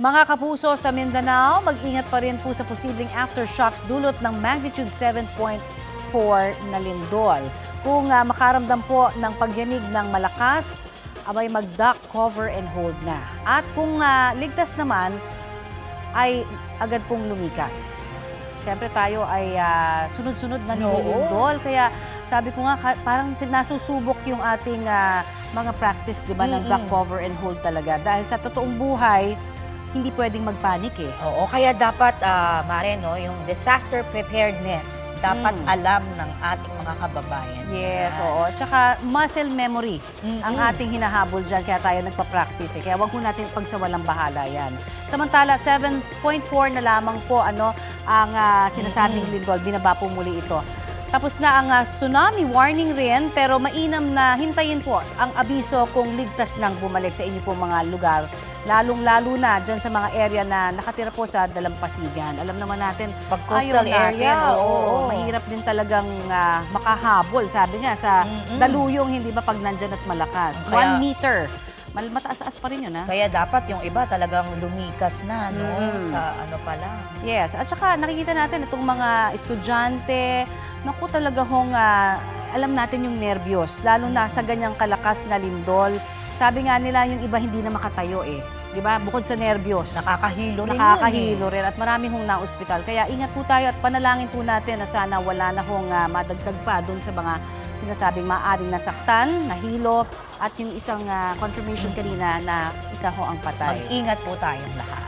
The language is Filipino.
Mga kapuso sa Mindanao, mag-ingat pa rin po sa posibleng aftershocks dulot ng magnitude 7.4 na lindol. Kung makaramdam po ng pagyanig ng malakas, abay mag-duck, cover and hold na. At kung ligtas naman, ay agad pong lumikas. Siyempre tayo ay sunod-sunod na nililindol. Kaya sabi ko nga, parang nasusubok yung ating mga practice, di ba, ng duck, cover and hold talaga. Dahil sa totoong buhay, hindi pwedeng magpanik eh. Oo, kaya dapat, Mare, no, yung disaster preparedness, dapat alam ng ating mga kababayan. Yes, oo. Tsaka muscle memory ang ating hinahabol dyan, kaya tayo nagpa-practice eh. Kaya wag mo natin pagsawalang bahala yan. Samantala, 7.4 na lamang po ang sinasabing lindol. Binaba po muli ito. Tapos na ang tsunami warning rin, pero mainam na hintayin po ang abiso kung ligtas nang bumalik sa inyo po mga lugar. Lalong-lalo na dyan sa mga area na nakatira po sa Dalampasigan. Alam naman natin, pag coastal area, mahirap din talagang makahabol. Sabi nga, sa daluyong, hindi ba pag nandyan at malakas. Kaya, 1 meter. Mataas-as pa rin yun, ha? Kaya dapat yung iba talagang lumikas na, no? Sa ano pa lang. Yes. At saka nakikita natin itong mga estudyante, naku talaga hong alam natin yung nervyos, lalo na sa ganyang kalakas na lindol. Sabi nga nila yung iba hindi na makatayo eh. 'Di ba? Bukod sa nervyos. Nakakahilo rin Nakakahilo rin at marami hong na-ospital. Kaya ingat po tayo at panalangin po natin na sana wala na hong madagdag pa doon sa mga sinasabing maaaring nasaktan, nahilo at yung isang confirmation kanina na isa ho ang patay. Mag-ingat po tayong lahat.